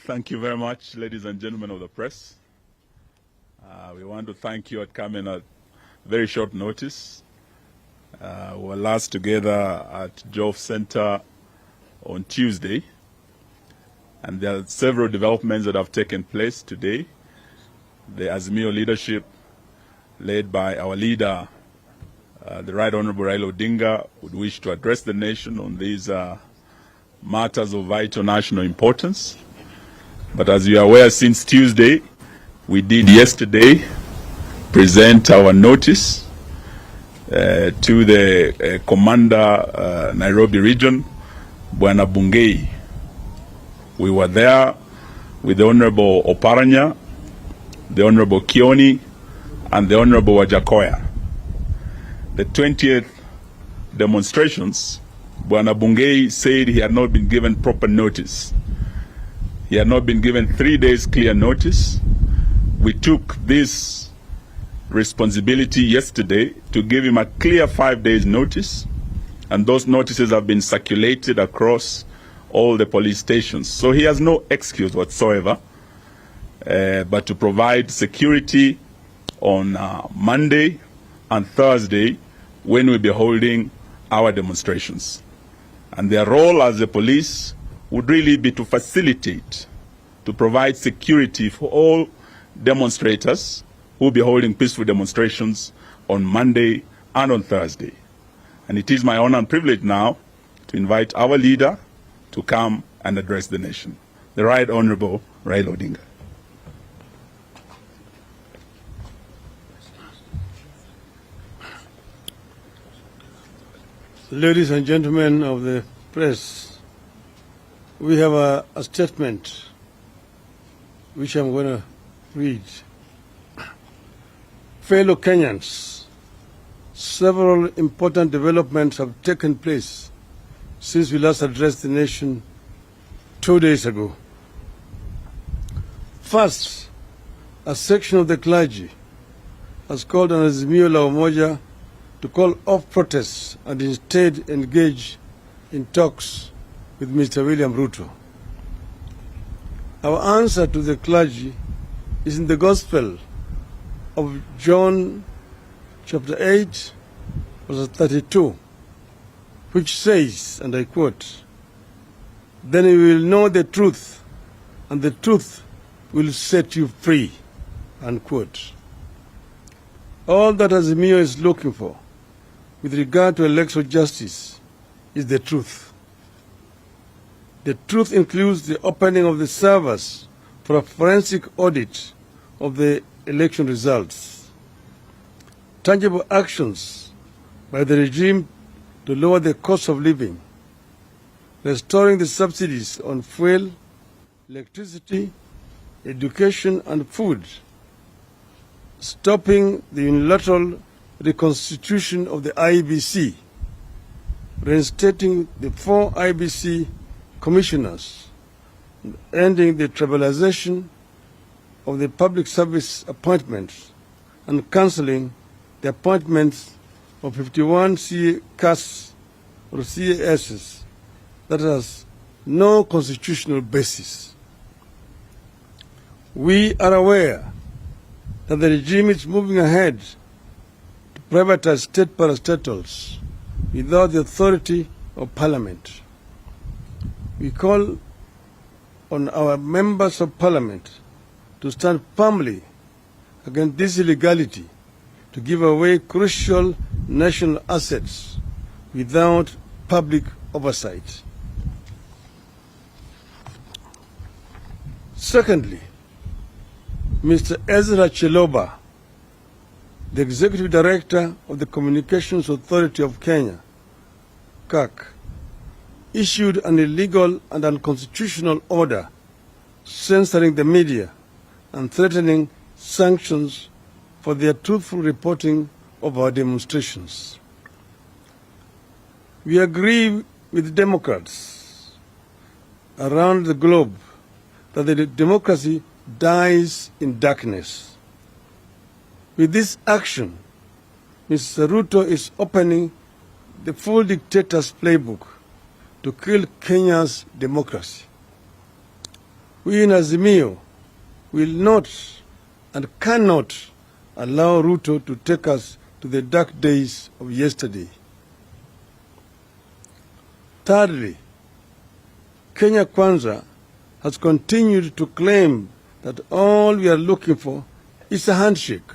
Thank you very much, ladies and gentlemen of the press. We want to thank you at coming at very short notice. We were last together at Jove Center on Tuesday, and there are several developments that have taken place today. The Azimio leadership, led by our leader, the Right Honorable Raila Odinga, would wish to address the nation on these matters of vital national importance. But as you are aware, since Tuesday, we did yesterday present our notice to the Commander Nairobi region, Bwana Bungei. We were there with the Honorable Oparanya, the Honorable Kioni, and the Honorable Wajakoya. The 20th demonstrations, Bwana Bungei said he had not been given proper notice. He had not been given 3 days clear notice. We took this responsibility yesterday to give him a clear 5 days notice, and those notices have been circulated across all the police stations. So he has no excuse whatsoever but to provide security on Monday and Thursday when we'll be holding our demonstrations. And their role as the police would really be to facilitate, to provide security for all demonstrators who will be holding peaceful demonstrations on Monday and on Thursday. And it is my honor and privilege now to invite our leader to come and address the nation, the Right Honorable Raila Odinga. Ladies and gentlemen of the press, we have a statement which I'm going to read. Fellow Kenyans, several important developments have taken place since we last addressed the nation 2 days ago. First, a section of the clergy has called on Azimio la Umoja to call off protests and instead engage in talks with Mr. William Ruto. Our answer to the clergy is in the Gospel of John chapter 8, verse 32, which says, and I quote, "Then you will know the truth, and the truth will set you free," unquote. All that Azimio is looking for with regard to electoral justice is the truth. The truth includes the opening of the servers for a forensic audit of the election results, tangible actions by the regime to lower the cost of living, restoring the subsidies on fuel, electricity, education, and food, stopping the unilateral reconstitution of the IEBC, reinstating the 4 IEBC commissioners, ending the tribalization of the public service appointments, and cancelling the appointments of 51 CAS or CASs that has no constitutional basis. We are aware that the regime is moving ahead to privatize state parastatals without the authority of Parliament. We call on our members of Parliament to stand firmly against this illegality, to give away crucial national assets without public oversight. Secondly, Mr. Ezra Chiloba, the Executive Director of the Communications Authority of Kenya, CAC, issued an illegal and unconstitutional order censoring the media and threatening sanctions for their truthful reporting of our demonstrations. We agree with Democrats around the globe that the democracy dies in darkness. With this action, Mr. Ruto is opening the full dictator's playbook to kill Kenya's democracy. We in Azimio will not and cannot allow Ruto to take us to the dark days of yesterday. Thirdly, Kenya Kwanza has continued to claim that all we are looking for is a handshake.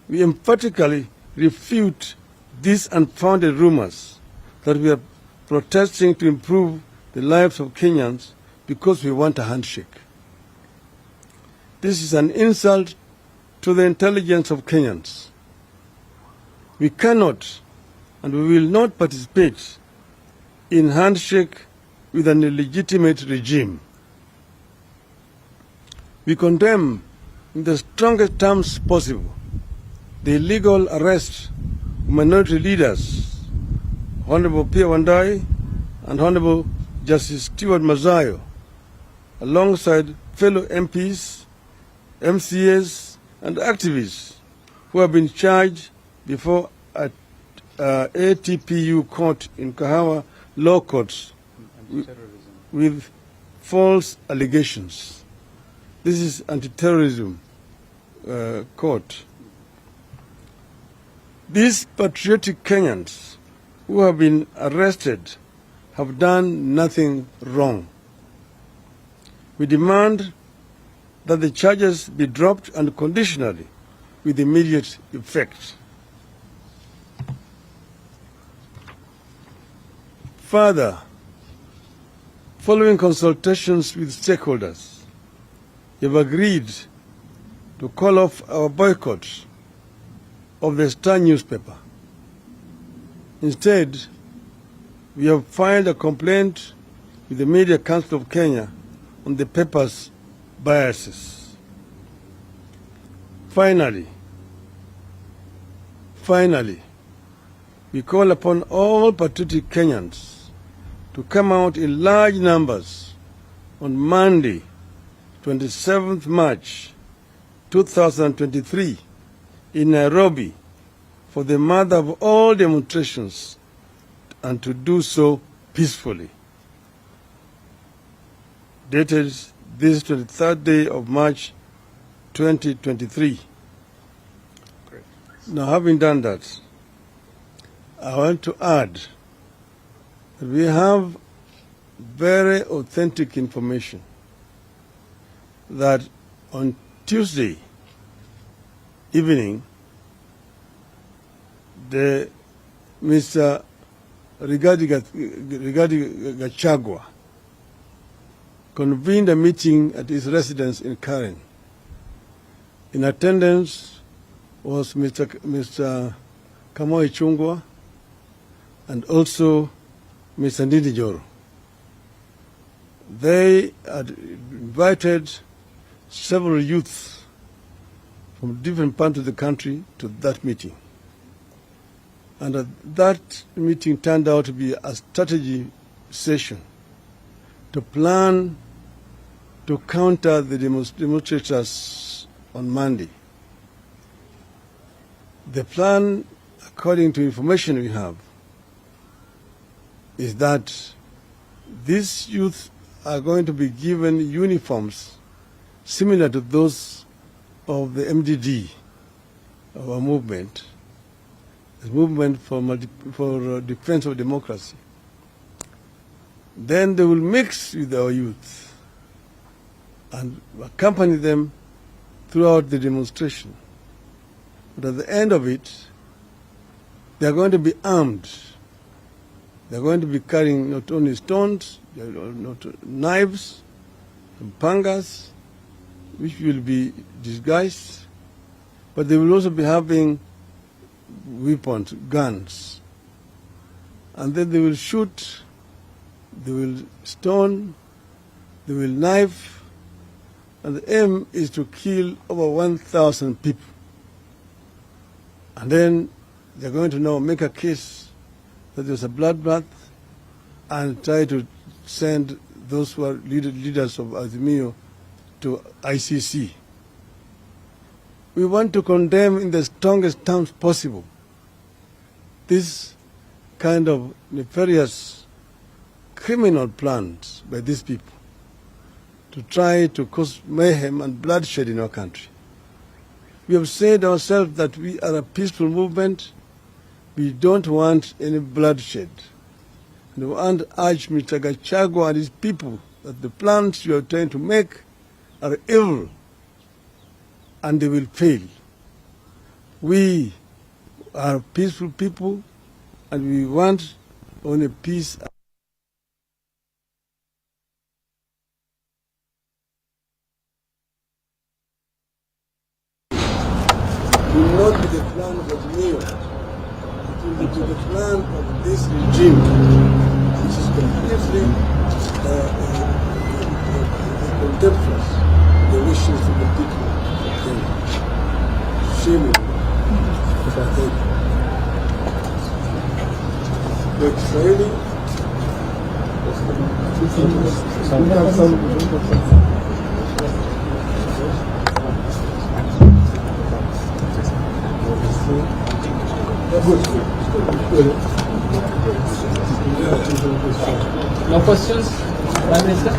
We emphatically refute these unfounded rumors that we are protesting to improve the lives of Kenyans because we want a handshake. This is an insult to the intelligence of Kenyans. We cannot and we will not participate in handshake with an illegitimate regime. We condemn in the strongest terms possible the illegal arrest of minority leaders, Honorable Pierre Wandai and Honorable Justice Stewart Mazayo, alongside fellow MPs, MCAs, and activists who have been charged before a ATPU court in Kahawa law courts with false allegations. This is anti-terrorism court. These patriotic Kenyans who have been arrested have done nothing wrong. We demand that the charges be dropped unconditionally with immediate effect. Further, following consultations with stakeholders, we have agreed to call off our boycott of the Star newspaper. Instead, we have filed a complaint with the Media Council of Kenya on the paper's biases. Finally, we call upon all patriotic Kenyans to come out in large numbers on Monday, 27th March 2023 in Nairobi for the mother of all demonstrations and to do so peacefully. Dated this 23rd day of March 2023. Great. Now, having done that, I want to add that we have very authentic information that on Tuesday evening, the Mr. Rigathi Gachagua convened a meeting at his residence in Karen. In attendance was Mr. Kamau Ichung'wah and also Mr. Ndindi Nyoro. They had invited several youths from different parts of the country to that meeting. And that meeting turned out to be a strategy session to plan to counter the demonstrators on Monday. The plan, according to information we have, is that these youth are going to be given uniforms similar to those of the MDD, our movement, the movement for defense of democracy. Then they will mix with our youth and accompany them throughout the demonstration. But at the end of it, they are going to be armed. They are going to be carrying not only stones, not knives, and pangas, which will be disguised, but they will also be having weapons, guns. And then they will shoot, they will stone, they will knife, and the aim is to kill over 1,000 people. And then they're going to now make a case that there's a bloodbath and try to send those who are leaders of Azimio to ICC. We want to condemn in the strongest terms possible this kind of nefarious criminal plans by these people to try to cause mayhem and bloodshed in our country. We have said ourselves that we are a peaceful movement. We don't want any bloodshed. And we want to urge Mr. Gachagua and his people that the plans you are trying to make are evil and they will fail. We are peaceful people and we want only peace. It will not be the plan of the mayor. It will be the plan of this regime, which is completely contemptuous the wishes of the people of Kenya. Shame on them. Kwa Kiswahili No questions, Prime Minister?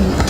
Yeah,